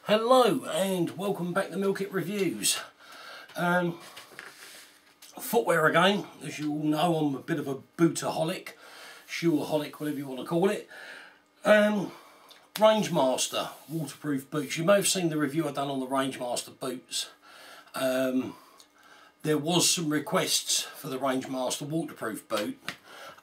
Hello and welcome back to Milkit Reviews. Footwear again. As you all know, I'm a bit of a bootaholic, shoeaholic, whatever you want to call it. Rangemaster waterproof boots. You may have seen the review I've done on the Rangemaster boots. There was some requests for the Rangemaster waterproof boot,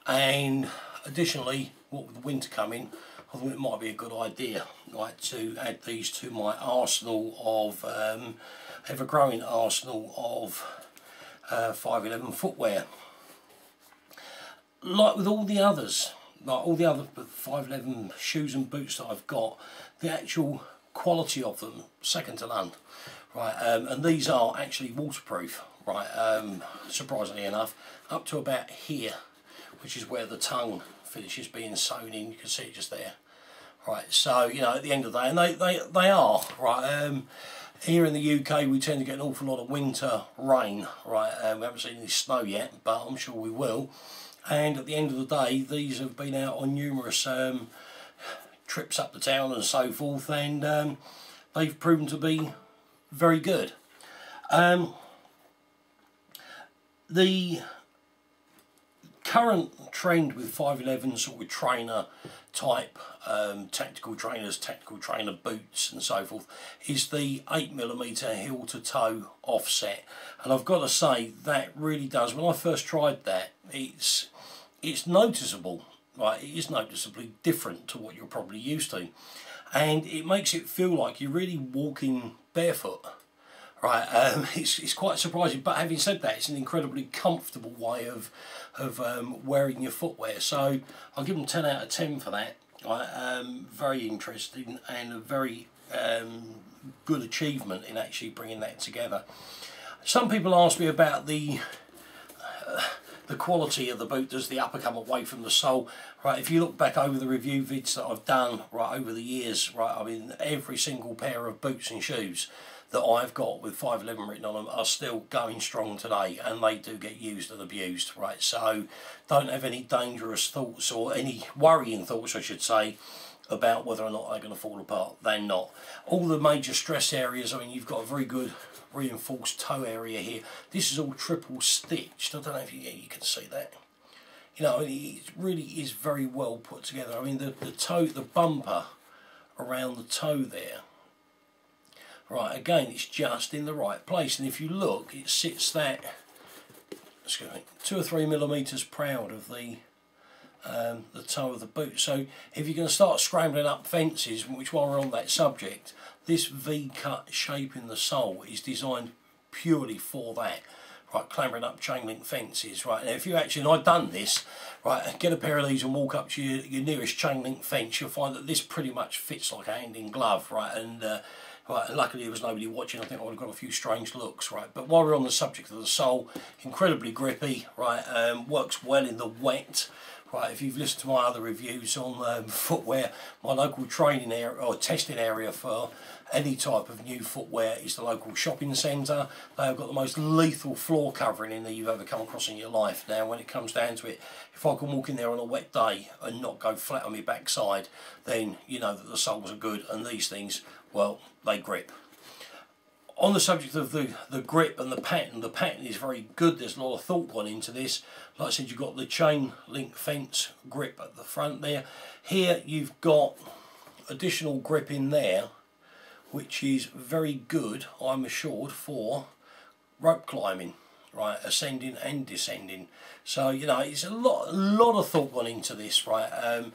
and additionally, what with the winter coming, I thought it might be a good idea, like, to add these to my arsenal of ever-growing arsenal of 511 footwear. Like with all the others, like all the other 511 shoes and boots that I've got, the actual quality of them second to none, right? And these are actually waterproof, right? Surprisingly enough, up to about here, which is where the tongue finishes being sewn in. You can see it just there, right? So, you know, at the end of the day, and they are, right? Here in the UK we tend to get an awful lot of winter rain, right? We haven't seen any snow yet, but I'm sure we will. And at the end of the day, these have been out on numerous trips up the town and so forth, and they've proven to be very good. The current trend with 511 sort of trainer type tactical trainers, tactical trainer boots and so forth is the 8mm heel to toe offset, and I've got to say that really does, when I first tried that, it's noticeable, right? It is noticeably different to what you're probably used to, and it makes it feel like you're really walking barefoot. Right, it's quite surprising, but having said that, it's an incredibly comfortable way of wearing your footwear. So I'll give them 10 out of 10 for that. Right, very interesting and a very good achievement in actually bringing that together. Some people ask me about the quality of the boot. Does the upper come away from the sole? Right, if you look back over the review vids that I've done, right, over the years, right, I mean, every single pair of boots and shoes that I've got with 511 written on them are still going strong today, and they do get used and abused, right? So don't have any dangerous thoughts, or any worrying thoughts I should say, about whether or not they're going to fall apart. They're not. All the major stress areas, I mean, you've got a very good reinforced toe area here. This is all triple stitched. I don't know if you can see that. You know, it really is very well put together. I mean, the toe, the bumper around the toe there, right, again, it's just in the right place, and if you look, it sits that, excuse me, 2 or 3 millimeters proud of the toe of the boot. So if you're going to start scrambling up fences, which, while we're on that subject, this V-cut shape in the sole is designed purely for that, right? Clambering up chain link fences, right? Now, if you actually, and I've done this, right, get a pair of these and walk up to your nearest chain link fence, you'll find that this pretty much fits like a hand in glove, right? And right, luckily there was nobody watching. I think I would have got a few strange looks, right? But while we're on the subject of the sole, incredibly grippy, right? Works well in the wet, right? If you've listened to my other reviews on footwear, my local training area or testing area for any type of new footwear is the local shopping centre. They've got the most lethal floor covering in that you've ever come across in your life. Now, when it comes down to it, if I can walk in there on a wet day and not go flat on my backside, then you know that the soles are good, and these things, well, they grip. On the subject of the grip and the pattern is very good. There's a lot of thought gone into this. Like I said, you've got the chain link fence grip at the front there. Here you've got additional grip in there, which is very good, I'm assured, for rope climbing, right, ascending and descending. So, you know, it's a lot of thought gone into this, right?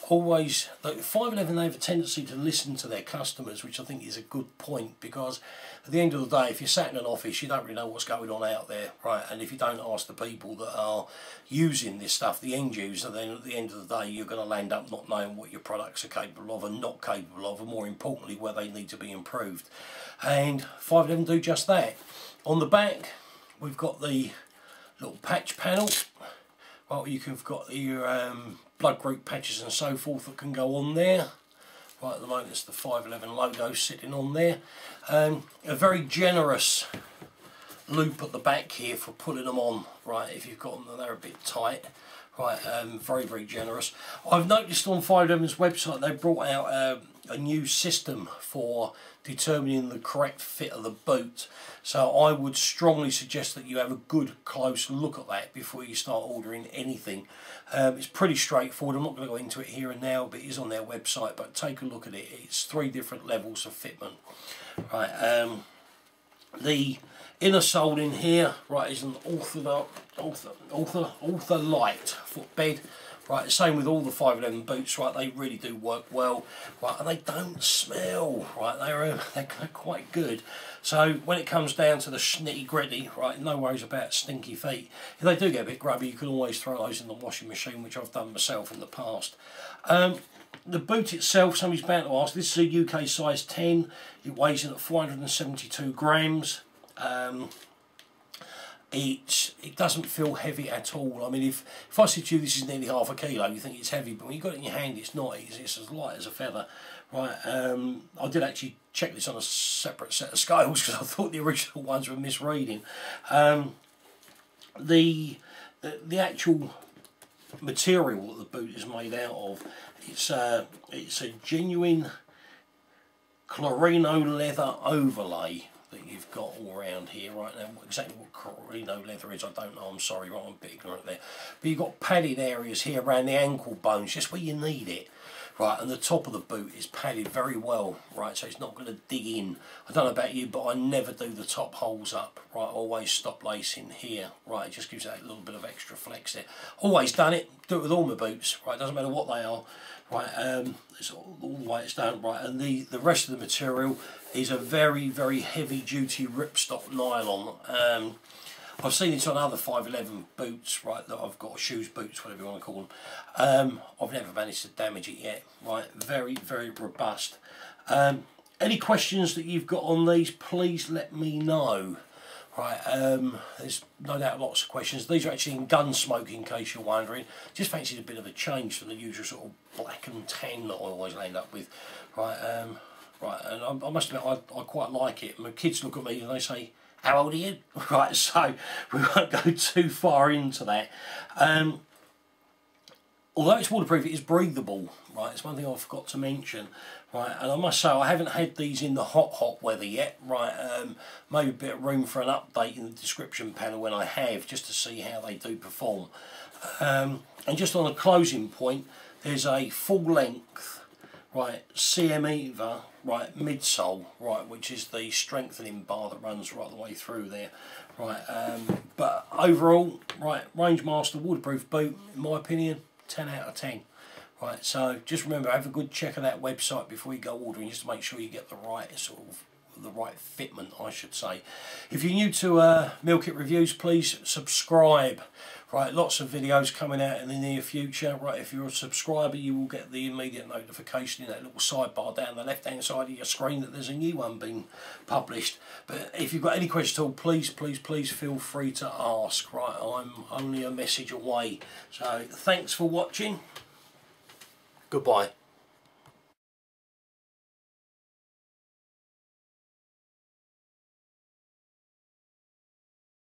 Always, like 511, they have a tendency to listen to their customers, which I think is a good point, because at the end of the day, if you're sat in an office, you don't really know what's going on out there, right? And if you don't ask the people that are using this stuff, the end user, then at the end of the day, you're going to land up not knowing what your products are capable of and not capable of, and more importantly, where they need to be improved. And 511 do just that. On the back, we've got the little patch panel. Well, you've got your blood group patches and so forth that can go on there. Right, at the moment it's the 511 logo sitting on there. A very generous loop at the back here for pulling them on, right, if you've got them and they're a bit tight. Right, very, very generous. I've noticed on 511's website they brought out a new system for determining the correct fit of the boot. So I would strongly suggest that you have a good close look at that before you start ordering anything. It's pretty straightforward. I'm not going to go into it here and now, but it is on their website. But take a look at it. It's 3 different levels of fitment. Right. The inner sole in here, right, is an Ultralight footbed. Right, same with all the 511 boots, right, they really do work well, right, and they don't smell, right, they're quite good. So when it comes down to the nitty gritty, right, no worries about stinky feet. If they do get a bit grubby, you can always throw those in the washing machine, which I've done myself in the past. The boot itself, somebody's bound to ask, this is a UK size 10, it weighs in at 472 grams. It doesn't feel heavy at all. I mean, if I said to you this is nearly half a kilo, you think it's heavy, but when you've got it in your hand, it's not. It's as light as a feather. Right, I did actually check this on a separate set of scales because I thought the original ones were misreading. The actual material that the boot is made out of, it's a genuine Clarino leather overlay that you've got all around here. Right now, exactly what Clarino leather is, I don't know, I'm sorry, right, I'm a bit ignorant there. But you've got padded areas here around the ankle bones, just where you need it. Right, and the top of the boot is padded very well, right, so it's not going to dig in. I don't know about you, but I never do the top holes up, right, always stop lacing here, right, it just gives that little bit of extra flex there. Always done it, do it with all my boots, right, doesn't matter what they are, right, it's all the way it's done, right, and the rest of the material is a very, very heavy duty ripstop nylon. I've seen this on other 511 boots, right, that I've got, shoes, boots, whatever you want to call them. I've never managed to damage it yet, right, very, very robust. Any questions that you've got on these, please let me know. Right, there's no doubt lots of questions. These are actually in Gunsmoke, in case you're wondering. Just fancied a bit of a change from the usual sort of black and tan that I always end up with. Right, right, and I must admit, I quite like it. My kids look at me and they say, "How old are you?" Right, so we won't go too far into that. Although it's waterproof, it is breathable, right? It's one thing I forgot to mention, right? And I must say, I haven't had these in the hot weather yet, right? Maybe a bit of room for an update in the description panel when I have, just to see how they do perform. And just on a closing point, there's a full-length, right, CM Eva, right, midsole, right, which is the strengthening bar that runs right the way through there, right. But overall, right, Rangemaster waterproof boot, in my opinion, 10 out of 10. Right, so just remember, have a good check of that website before you go ordering, just to make sure you get the right sort of, the right fitment, I should say. If you're new to Meal Kit Reviews, please subscribe. Right, lots of videos coming out in the near future. Right, if you're a subscriber, you will get the immediate notification in that little sidebar down the left hand side of your screen that there's a new one being published. But if you've got any questions at all, please feel free to ask. Right, I'm only a message away. So thanks for watching. Goodbye.